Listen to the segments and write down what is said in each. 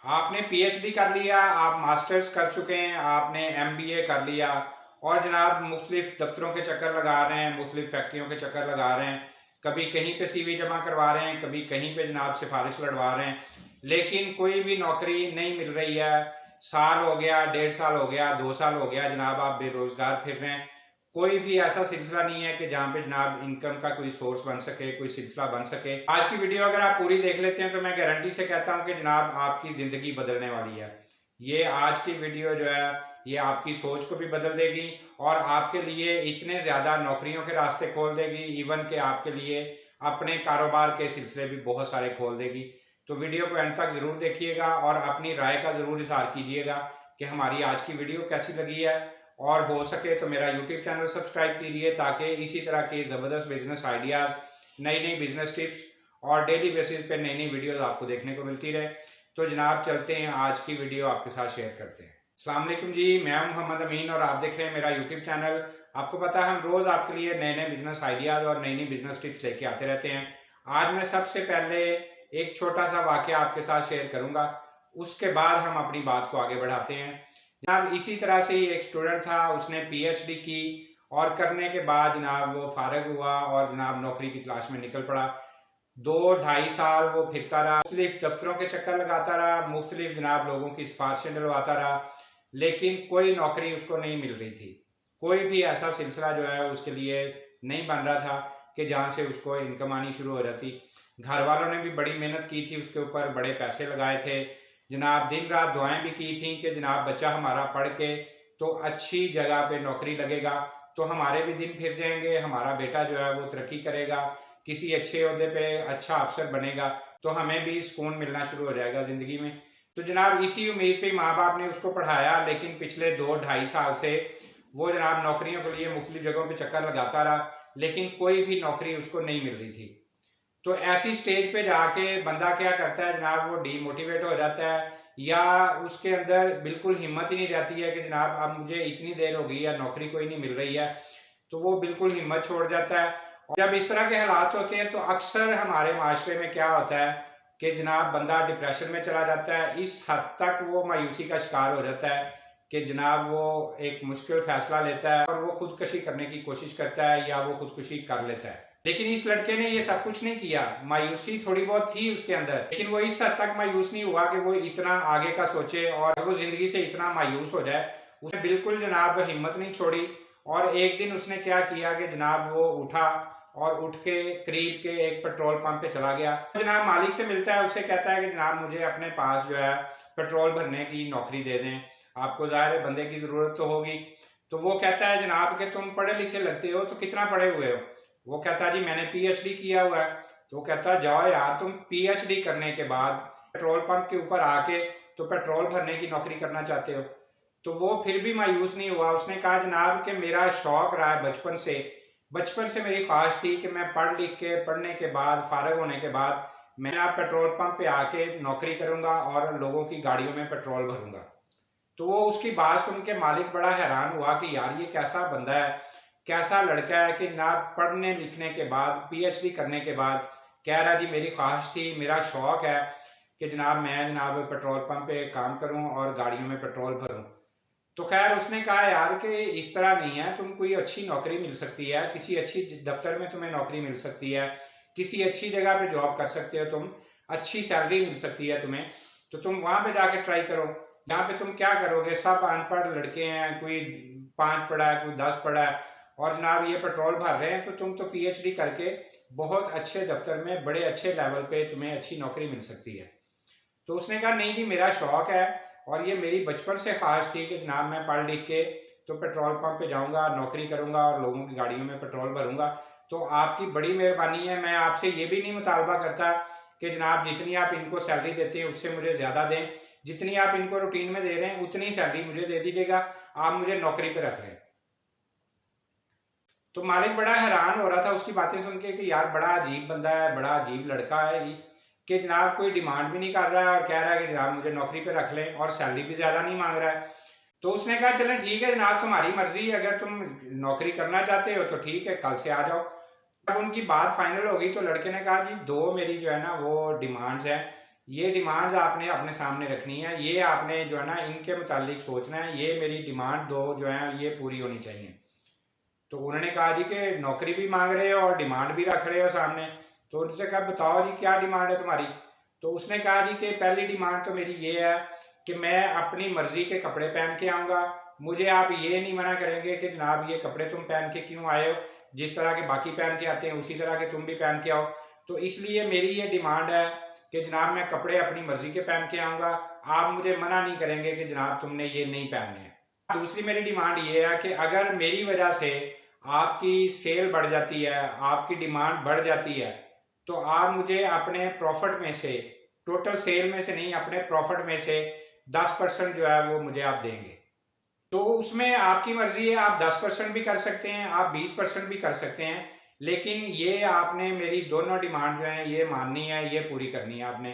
आपने पीएचडी कर लिया, आप मास्टर्स कर चुके हैं, आपने एमबीए कर लिया और जनाब मुख्तलिफ दफ्तरों के चक्कर लगा रहे हैं, मुख्तलिफ फैक्ट्रियों के चक्कर लगा रहे हैं, कभी कहीं पे सीवी जमा करवा रहे हैं, कभी कहीं पे जनाब सिफारिश लड़वा रहे हैं, लेकिन कोई भी नौकरी नहीं मिल रही है। साल हो गया, 1.5 साल हो गया, 2 साल हो गया, जनाब आप बेरोजगार फिर रहे हैं। कोई भी ऐसा सिलसिला नहीं है कि जहाँ पे जनाब इनकम का कोई सोर्स बन सके, कोई सिलसिला बन सके। आज की वीडियो अगर आप पूरी देख लेते हैं तो मैं गारंटी से कहता हूँ कि जनाब आपकी ज़िंदगी बदलने वाली है। ये आज की वीडियो जो है ये आपकी सोच को भी बदल देगी और आपके लिए इतने ज़्यादा नौकरियों के रास्ते खोल देगी, इवन के आपके लिए अपने कारोबार के सिलसिले भी बहुत सारे खोल देगी। तो वीडियो को एंड तक ज़रूर देखिएगा और अपनी राय का ज़रूर इज़हार कीजिएगा कि हमारी आज की वीडियो कैसी लगी है। और हो सके तो मेरा यूट्यूब चैनल सब्सक्राइब कीजिए ताकि इसी तरह के ज़बरदस्त बिजनेस आइडियाज़, नई नई बिजनेस टिप्स और डेली बेसिस पे नई नई वीडियोज़ आपको देखने को मिलती रहे। तो जनाब चलते हैं, आज की वीडियो आपके साथ शेयर करते हैं। अस्सलाम वालेकुम जी, मैं मोहम्मद अमीन और आप देख रहे हैं मेरा यूट्यूब चैनल। आपको पता है हम रोज़ आपके लिए नए नए बिजनेस आइडियाज़ और नई नई बिजनेस टिप्स लेके आते रहते हैं। आज मैं सबसे पहले एक छोटा सा वाक़या आपके साथ शेयर करूँगा, उसके बाद हम अपनी बात को आगे बढ़ाते हैं। जनाब इसी तरह से ही एक स्टूडेंट था, उसने पीएचडी की और करने के बाद जनाब वो फारग हुआ और जनाब नौकरी की तलाश में निकल पड़ा। 2-2.5 साल वो फिरता रहा, मुख्तलिफ दफ्तरों के चक्कर लगाता रहा, मुख्तलिफ जनाब लोगों की सिफारिशें डलवाता रहा, लेकिन कोई नौकरी उसको नहीं मिल रही थी। कोई भी ऐसा सिलसिला जो है उसके लिए नहीं बन रहा था कि जहाँ से उसको इनकम आनी शुरू हो जाती। घर वालों ने भी बड़ी मेहनत की थी उसके ऊपर, बड़े पैसे लगाए थे, जनाब दिन रात दुआएं भी की थी कि जनाब बच्चा हमारा पढ़ के तो अच्छी जगह पे नौकरी लगेगा तो हमारे भी दिन फिर जाएंगे, हमारा बेटा जो है वो तरक्की करेगा, किसी अच्छे ओहदे पे अच्छा अफसर बनेगा, तो हमें भी सुकून मिलना शुरू हो जाएगा ज़िंदगी में। तो जनाब इसी उम्मीद पे माँ बाप ने उसको पढ़ाया, लेकिन पिछले 2-2.5 साल से वो जनाब नौकरियों के लिए मुख्तलिफ जगहों पे चक्कर लगाता रहा, लेकिन कोई भी नौकरी उसको नहीं मिल रही थी। तो ऐसी स्टेज पे जाके बंदा क्या करता है जनाब, वो डीमोटिवेट हो जाता है या उसके अंदर बिल्कुल हिम्मत ही नहीं रहती है कि जनाब अब मुझे इतनी देर हो गई है, नौकरी कोई नहीं मिल रही है, तो वो बिल्कुल हिम्मत छोड़ जाता है। और जब इस तरह के हालात होते हैं तो अक्सर हमारे माशरे में क्या होता है कि जनाब बंदा डिप्रेशन में चला जाता है, इस हद तक वो मायूसी का शिकार हो जाता है कि जनाब वो एक मुश्किल फैसला लेता है और वो खुदकशी करने की कोशिश करता है या वो खुदकुशी कर लेता है। लेकिन इस लड़के ने ये सब कुछ नहीं किया, मायूसी थोड़ी बहुत थी उसके अंदर, लेकिन वो इस हद तक मायूस नहीं हुआ कि वो इतना आगे का सोचे और वो जिंदगी से इतना मायूस हो जाए। उसने बिल्कुल जनाब हिम्मत नहीं छोड़ी और एक दिन उसने क्या किया कि जनाब वो उठा और उठ के करीब के एक पेट्रोल पंप पे चला गया। जनाब मालिक से मिलता है, उससे कहता है कि जनाब मुझे अपने पास जो है पेट्रोल भरने की नौकरी दे दें, आपको ज़ाहिर है बंदे की ज़रूरत तो होगी। तो वो कहता है जनाब कि तुम पढ़े लिखे लगते हो, तो कितना पढ़े हुए हो? वो कहता है जी मैंने पीएचडी किया हुआ है। तो वो कहता है जाओ यार, तुम पीएचडी करने के बाद पेट्रोल पंप के ऊपर आके तो पेट्रोल भरने की नौकरी करना चाहते हो। तो वो फिर भी मायूस नहीं हुआ, उसने कहा जनाब कि मेरा शौक रहा है बचपन से मेरी ख्वाहिश थी कि मैं पढ़ लिख के पढ़ने के बाद फारग होने के बाद मैं आप पेट्रोल पंप पे आके नौकरी करूंगा और लोगों की गाड़ियों में पेट्रोल भरूंगा। तो वो उसकी बात सुन के मालिक बड़ा हैरान हुआ कि यार ये कैसा बंदा है, कैसा लड़का है कि जनाब पढ़ने लिखने के बाद पीएचडी करने के बाद कह रहा जी मेरी ख्वाहिश थी, मेरा शौक है कि जनाब मैं जनाब पेट्रोल पंप पे काम करूं और गाड़ियों में पेट्रोल भरूं। तो खैर उसने कहा यार कि इस तरह नहीं है, तुम कोई अच्छी नौकरी मिल सकती है, किसी अच्छी दफ्तर में तुम्हें नौकरी मिल सकती है, किसी अच्छी जगह पे जॉब कर सकते हो तुम, अच्छी सैलरी मिल सकती है तुम्हें, तो तुम वहां पे जाके ट्राई करो। यहाँ पे तुम क्या करोगे, सब अनपढ़ लड़के हैं, कोई 5 पढ़ा है, कोई 10 पढ़ा है और जनाब ये पेट्रोल भर रहे हैं, तो तुम तो पीएचडी करके बहुत अच्छे दफ्तर में बड़े अच्छे लेवल पे तुम्हें अच्छी नौकरी मिल सकती है। तो उसने कहा नहीं जी मेरा शौक है और ये मेरी बचपन से ख्वाहिश थी कि जनाब मैं पढ़ लिख के तो पेट्रोल पंप पे जाऊंगा, नौकरी करूंगा और लोगों की गाड़ियों में पेट्रोल भरूंगा। तो आपकी बड़ी मेहरबानी है, मैं आपसे ये भी नहीं मुतालबा करता कि जनाब जितनी आप इनको सैलरी देते हैं उससे मुझे ज़्यादा दें, जितनी आप इनको रूटीन में दे रहे हैं उतनी सैलरी मुझे दे दीजिएगा, आप मुझे नौकरी पे रख रहे हैं। तो मालिक बड़ा हैरान हो रहा था उसकी बातें सुन के कि यार बड़ा अजीब बंदा है, बड़ा अजीब लड़का है कि जनाब कोई डिमांड भी नहीं कर रहा है और कह रहा है कि जनाब मुझे नौकरी पे रख लें और सैलरी भी ज़्यादा नहीं मांग रहा है। तो उसने कहा चलें ठीक है जनाब तुम्हारी मर्जी है, अगर तुम नौकरी करना चाहते हो तो ठीक है कल से आ जाओ। जब उनकी बात फाइनल हो गई तो लड़के ने कहा जी दो मेरी जो है ना वो डिमांड्स हैं ये डिमांड्स आपने अपने सामने रखनी है, ये आपने जो है ना इनके मुतालिक सोचना है, ये मेरी डिमांड दो जो है ये पूरी होनी चाहिए। तो उन्होंने कहा जी कि नौकरी भी मांग रहे हो और डिमांड भी रख रहे हो सामने। तो उनसे कहा बताओ जी क्या डिमांड है तुम्हारी। तो उसने कहा जी कि पहली डिमांड तो मेरी ये है कि मैं अपनी मर्जी के कपड़े पहन के आऊँगा, मुझे आप ये नहीं मना करेंगे कि जनाब ये कपड़े तुम पहन के क्यों आए हो, जिस तरह के बाकी पहन के आते हैं उसी तरह के तुम भी पहन के आओ। तो इसलिए मेरी ये डिमांड है कि जनाब मैं कपड़े अपनी मर्जी के पहन के आऊँगा, आप मुझे मना नहीं करेंगे कि जनाब तुमने ये नहीं पहनने हैं। दूसरी मेरी डिमांड ये है कि अगर मेरी वजह से आपकी सेल बढ़ जाती है, आपकी डिमांड बढ़ जाती है, तो आप मुझे अपने प्रॉफिट में से, टोटल सेल में से नहीं, अपने प्रॉफिट में से 10% जो है वो मुझे आप देंगे। तो उसमें आपकी मर्जी है, आप 10% भी कर सकते हैं, आप 20% भी कर सकते हैं, लेकिन ये आपने मेरी दोनों डिमांड जो है ये माननी है, ये पूरी करनी है आपने।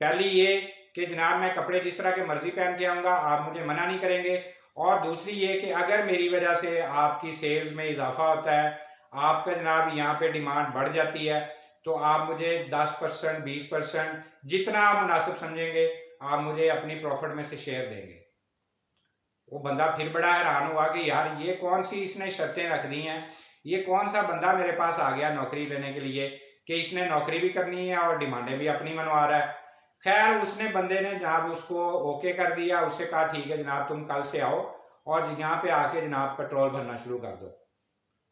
पहली ये कि जनाब मैं कपड़े जिस तरह के मर्जी पहन के आऊँगा, आप मुझे मना नहीं करेंगे। और दूसरी ये कि अगर मेरी वजह से आपकी सेल्स में इजाफा होता है, आपका जनाब यहाँ पे डिमांड बढ़ जाती है, तो आप मुझे 10%, 20% जितना आप मुनासिब समझेंगे, आप मुझे अपनी प्रॉफिट में से शेयर देंगे। वो बंदा फिर बड़ा हैरान हुआ कि यार ये कौन सी इसने शर्तें रख दी हैं, ये कौन सा बंदा मेरे पास आ गया नौकरी लेने के लिए कि इसने नौकरी भी करनी है और डिमांडें भी अपनी मनवा रहा है। खैर उसने बंदे ने जनाब उसको ओके कर दिया, उससे कहा ठीक है जनाब तुम कल से आओ और यहाँ पे आके जनाब पेट्रोल भरना शुरू कर दो।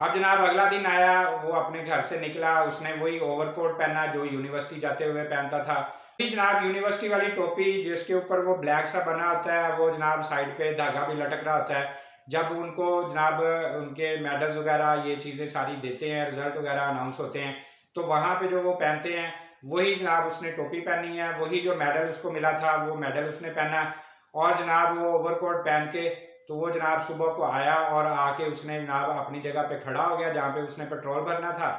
अब जनाब अगला दिन आया, वो अपने घर से निकला, उसने वही ओवरकोट पहना जो यूनिवर्सिटी जाते हुए पहनता था, जनाब यूनिवर्सिटी वाली टोपी जिसके ऊपर वो ब्लैक सा बना होता है, वो जनाब साइड पे धागा भी लटक रहा होता है। जब उनको जनाब उनके मेडल्स वगैरह ये चीज़ें सारी देते हैं, रिजल्ट वगैरह अनाउंस होते हैं, तो वहाँ पे जो वो पहनते हैं वही जनाब उसने टोपी पहनी है, वही जो मेडल उसको मिला था वो मेडल उसने पहना। और जनाब वो ओवरकोट पहन के तो वो जनाब सुबह को आया और आके उसने जनाब अपनी जगह पे खड़ा हो गया जहाँ पे उसने पेट्रोल भरना था,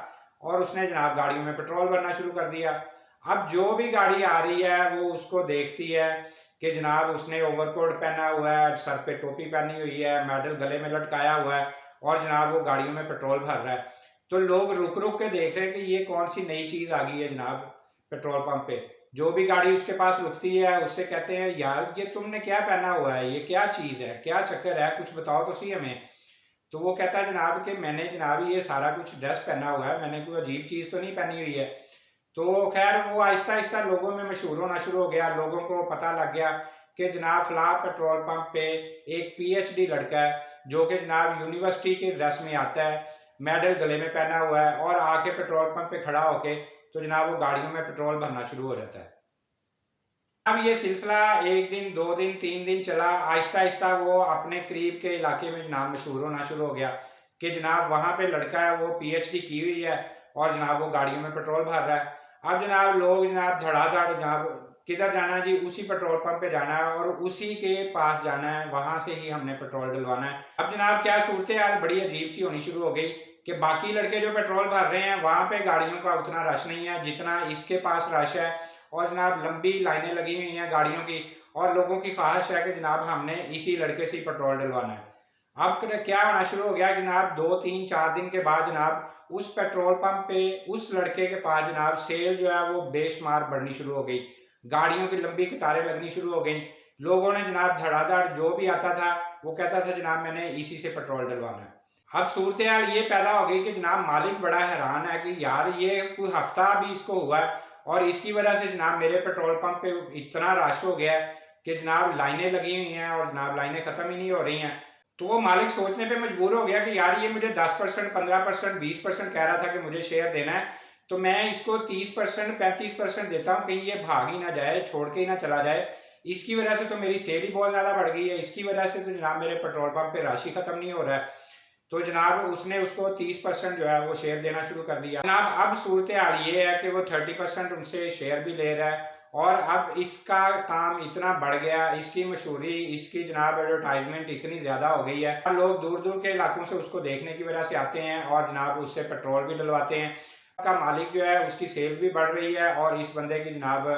और उसने जनाब गाड़ियों में पेट्रोल भरना शुरू कर दिया। अब जो भी गाड़ी आ रही है वो उसको देखती है कि जनाब उसने ओवरकोट पहना हुआ है, सर पे टोपी पहनी हुई है, मेडल गले में लटकाया हुआ है और जनाब वो गाड़ियों में पेट्रोल भर रहा है। तो लोग रुक रुक के देख रहे हैं कि ये कौन सी नई चीज़ आ गई है जनाब पेट्रोल पंप पे। जो भी गाड़ी उसके पास रुकती है उससे कहते हैं यार ये तुमने क्या पहना हुआ है, ये क्या चीज़ है, क्या चक्कर है, कुछ बताओ तो सही हमें। तो वो कहता है जनाब कि मैंने जनाब ये सारा कुछ ड्रेस पहना हुआ है, मैंने कोई अजीब चीज़ तो नहीं पहनी हुई है। तो खैर वो आहिस्ता आहिस्ता लोगों में मशहूर होना शुरू हो गया, लोगों को पता लग गया कि जनाब फलां पेट्रोल पंप पे एक पीएचडी लड़का है जो कि जनाब यूनिवर्सिटी के ड्रेस में आता है, मेडल गले में पहना हुआ है और आके पेट्रोल पंप पे खड़ा होके तो जनाब वो गाड़ियों में पेट्रोल भरना शुरू हो जाता है। अब ये सिलसिला 1 दिन, 2 दिन, 3 दिन चला, आहिस्ता आहिस्ता वो अपने करीब के इलाके में जनाब मशहूर होना शुरू हो गया कि जनाब वहाँ पे लड़का है वो पीएचडी की हुई है और जनाब वो गाड़ियों में पेट्रोल भर रहा है। अब जनाब लोग जनाब धड़ाधड़ जनाब किधर जाना है जी, उसी पेट्रोल पंप पे जाना है और उसी के पास जाना है, वहां से ही हमने पेट्रोल डलवाना है। अब जनाब क्या सूरत हाल बड़ी अजीब सी होनी शुरू हो गई कि बाकी लड़के जो पेट्रोल भर रहे हैं वहां पे गाड़ियों का उतना रश नहीं है जितना इसके पास रश है, और जनाब लंबी लाइनें लगी हुई हैं गाड़ियों की और लोगों की ख्वाहिश है कि जनाब हमने इसी लड़के से ही पेट्रोल डलवाना है। अब क्या होना शुरू हो गया जनाब, 2, 3, 4 दिन के बाद जनाब उस पेट्रोल पंप पे उस लड़के के पास जनाब सेल जो है वो बेशुमार बढ़नी शुरू हो गई, गाड़ियों की लंबी कतारें लगनी शुरू हो गई। लोगों ने जनाब धड़ाधड़ जो भी आता था वो कहता था जनाब मैंने इसी से पेट्रोल डलवाना है। अब सूरत हाल ये पैदा हो गई कि जनाब मालिक बड़ा हैरान है कि यार ये कोई हफ्ता भी इसको हुआ है और इसकी वजह से जनाब मेरे पेट्रोल पंप पे इतना रश हो गया है कि जनाब लाइनें लगी हुई हैं और जनाब लाइनें खत्म ही नहीं हो रही हैं। तो वो मालिक सोचने पे मजबूर हो गया कि यार ये मुझे 10%, 15%, 20% कह रहा था कि मुझे शेयर देना है, तो मैं इसको 30%, 35% देता हूँ, कहीं ये भाग ही ना जाए, छोड़ के ही ना चला जाए। इसकी वजह से तो मेरी सेल ही बहुत ज़्यादा बढ़ गई है, इसकी वजह से तो जनाब मेरे पेट्रोल पंप पे राशि खत्म नहीं हो रहा है। तो जनाब उसने उसको 30% जो है वो शेयर देना शुरू कर दिया। जनाब अब सूरत हाल ये है कि वो 30% उनसे शेयर भी ले रहा है और अब इसका काम इतना बढ़ गया, इसकी मशहूरी, इसकी जनाब एडवर्टाइजमेंट इतनी ज़्यादा हो गई है, लोग दूर दूर के इलाकों से उसको देखने की वजह से आते हैं और जनाब उससे पेट्रोल भी डलवाते हैं। का मालिक जो है उसकी सेल भी बढ़ रही है और इस बंदे की जनाब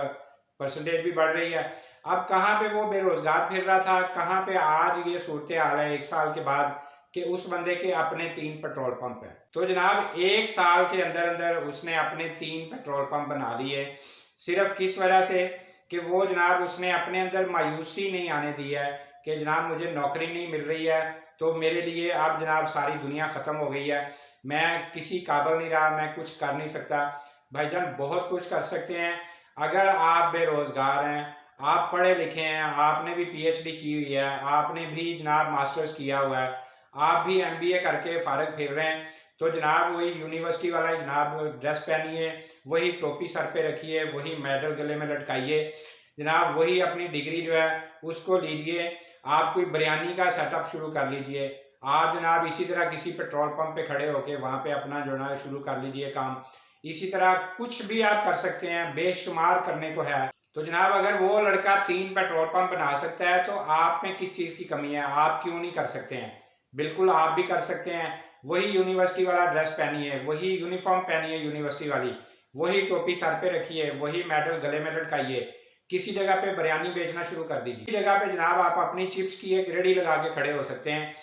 परसेंटेज भी बढ़ रही है। अब कहाँ पे वो बेरोजगार फिर रहा था, कहाँ पे आज ये सूरत हाल है 1 साल के बाद कि उस बंदे के अपने 3 पेट्रोल पंप है। तो जनाब 1 साल के अंदर अंदर उसने अपने 3 पेट्रोल पंप बना लिए। सिर्फ किस वजह से कि वो जनाब उसने अपने अंदर मायूसी नहीं आने दी है कि जनाब मुझे नौकरी नहीं मिल रही है तो मेरे लिए अब जनाब सारी दुनिया ख़त्म हो गई है, मैं किसी काबिल नहीं रहा, मैं कुछ कर नहीं सकता। भाईजान बहुत कुछ कर सकते हैं। अगर आप बेरोज़गार हैं, आप पढ़े लिखे हैं, आपने भी पीएचडी की हुई है, आपने भी जनाब मास्टर्स किया हुआ है, आप भी एमबीए करके फारग फिर रहे हैं, तो जनाब वही यूनिवर्सिटी वाला जनाब ड्रेस पहनिए, वही टोपी सर पे रखिए, वही मेडल गले में लटकाइए, जनाब वही अपनी डिग्री जो है उसको लीजिए। आप कोई बिरयानी का सेटअप शुरू कर लीजिए, आप जनाब इसी तरह किसी पेट्रोल पंप पे खड़े होके वहाँ पे अपना जो है शुरू कर लीजिए काम। इसी तरह कुछ भी आप कर सकते हैं, बेशुमार करने को है। तो जनाब अगर वो लड़का 3 पेट्रोल पंप बना सकता है तो आप में किस चीज़ की कमी है, आप क्यों नहीं कर सकते हैं? बिल्कुल आप भी कर सकते हैं। वही यूनिवर्सिटी वाला ड्रेस पहनिए, वही यूनिफॉर्म पहनिए यूनिवर्सिटी वाली, वही टोपी सर पे रखिए, वही मेडल गले में लटकाइए, किसी जगह पे बिरयानी बेचना शुरू कर दीजिए। किसी जगह पे जनाब आप अपनी चिप्स की एक रेडी लगा के खड़े हो सकते हैं।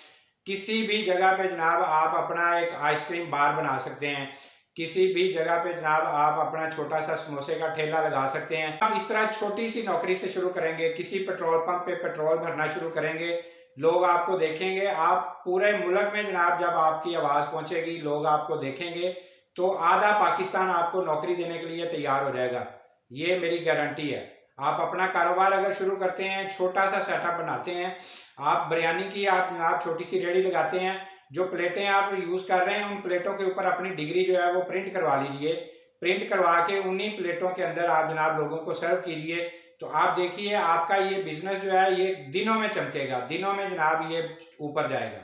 किसी भी जगह पे जनाब आप अपना एक आइसक्रीम बार बना सकते हैं। किसी भी जगह पे जनाब आप अपना छोटा सा समोसे का ठेला लगा सकते हैं। आप इस तरह छोटी सी नौकरी से शुरू करेंगे, किसी पेट्रोल पंप पे पेट्रोल भरना शुरू करेंगे, लोग आपको देखेंगे। आप पूरे मुल्क में जनाब जब आपकी आवाज़ पहुंचेगी, लोग आपको देखेंगे, तो आधा पाकिस्तान आपको नौकरी देने के लिए तैयार हो जाएगा। ये मेरी गारंटी है। आप अपना कारोबार अगर शुरू करते हैं, छोटा सा सेटअप बनाते हैं, आप बिरयानी की आप छोटी सी रेडी लगाते हैं, जो प्लेटें आप यूज़ कर रहे हैं उन प्लेटों के ऊपर अपनी डिग्री जो है वो प्रिंट करवा लीजिए। प्रिंट करवा के उन्हीं प्लेटों के अंदर आप जनाब लोगों को सर्व कीजिए, तो आप देखिए आपका ये बिजनेस जो है ये दिनों में चमकेगा, दिनों में जनाब ये ऊपर जाएगा।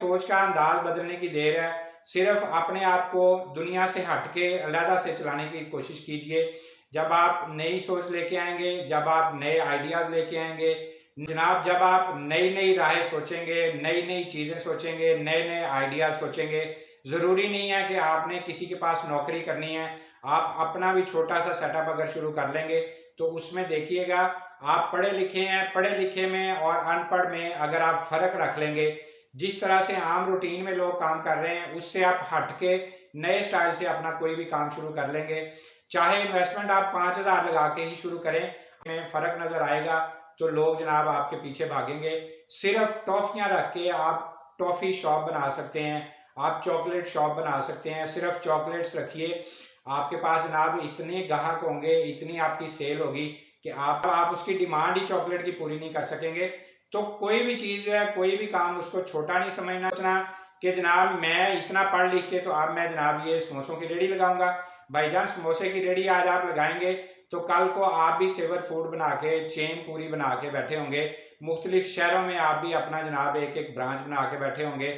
सोच का अंदाज बदलने की देर है। सिर्फ अपने आप को दुनिया से हट के अलहदा से चलाने की कोशिश कीजिए। जब आप नई सोच लेके आएंगे, जब आप नए आइडियाज़ लेके आएंगे, जनाब जब आप नई नई राहें सोचेंगे, नई नई चीज़ें सोचेंगे, नए नए आइडियाज़ सोचेंगे, ज़रूरी नहीं है कि आपने किसी के पास नौकरी करनी है। आप अपना भी छोटा सा सेटअप अगर शुरू कर लेंगे तो उसमें देखिएगा आप पढ़े लिखे हैं, पढ़े लिखे में और अनपढ़ में अगर आप फ़र्क रख लेंगे, जिस तरह से आम रूटीन में लोग काम कर रहे हैं उससे आप हट के नए स्टाइल से अपना कोई भी काम शुरू कर लेंगे। चाहे इन्वेस्टमेंट आप 5,000 लगा के ही शुरू करें, में फ़र्क नज़र आएगा तो लोग जनाब आपके पीछे भागेंगे। सिर्फ टॉफ़ियाँ रख के आप टॉफ़ी शॉप बना सकते हैं, आप चॉकलेट शॉप बना सकते हैं, सिर्फ चॉकलेट्स रखिए, आपके पास जनाब इतने ग्राहक होंगे, इतनी आपकी सेल होगी कि आप उसकी डिमांड ही चॉकलेट की पूरी नहीं कर सकेंगे। तो कोई भी चीज़ जो है, कोई भी काम उसको छोटा नहीं समझना, सोचना कि जनाब मैं इतना पढ़ लिख के तो अब मैं जनाब ये समोसों की रेडी लगाऊंगा। भाईजान समोसे की रेडी आज आप लगाएंगे तो कल को आप भी सेवर फूड बना के चेन पूरी बना के बैठे होंगे, मुख्तलिफ शहरों में आप भी अपना जनाब एक एक ब्रांच बना के बैठे होंगे।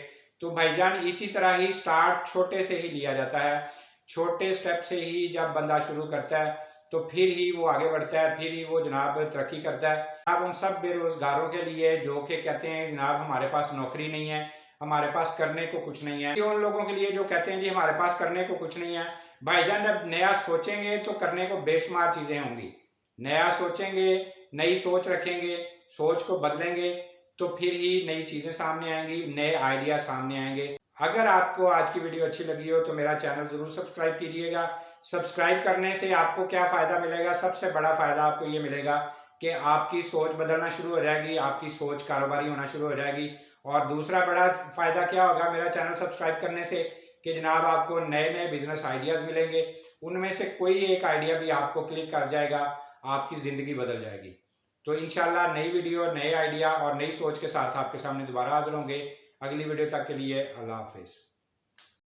तो भाईजान इसी तरह ही स्टार्ट छोटे से ही लिया जाता है। छोटे स्टेप से ही जब बंदा शुरू करता है तो फिर ही वो आगे बढ़ता है, फिर ही वो जनाब तरक्की करता है। आप उन सब बेरोजगारों के लिए जो कि कहते हैं जनाब हमारे पास नौकरी नहीं है, हमारे पास करने को कुछ नहीं है, उन लोगों के लिए जो कहते हैं जी हमारे पास करने को कुछ नहीं है, भाईजान जब नया सोचेंगे तो करने को बेशुमार चीजें होंगी। नया सोचेंगे, नई सोच रखेंगे, सोच को बदलेंगे तो फिर ही नई चीजें सामने आएंगी, नए आइडिया सामने आएंगे। अगर आपको आज की वीडियो अच्छी लगी हो तो मेरा चैनल ज़रूर सब्सक्राइब कीजिएगा। सब्सक्राइब करने से आपको क्या फ़ायदा मिलेगा? सबसे बड़ा फ़ायदा आपको ये मिलेगा कि आपकी सोच बदलना शुरू हो जाएगी, आपकी सोच कारोबारी होना शुरू हो जाएगी। और दूसरा बड़ा फ़ायदा क्या होगा मेरा चैनल सब्सक्राइब करने से कि जनाब आपको नए नए बिजनेस आइडियाज़ मिलेंगे, उनमें से कोई एक आइडिया भी आपको क्लिक कर जाएगा, आपकी ज़िंदगी बदल जाएगी। तो इंशाल्लाह नई वीडियो, नए आइडिया और नई सोच के साथ आपके सामने दोबारा हाजिर होंगे। अगली वीडियो तक के लिए अल्लाह हाफिज़।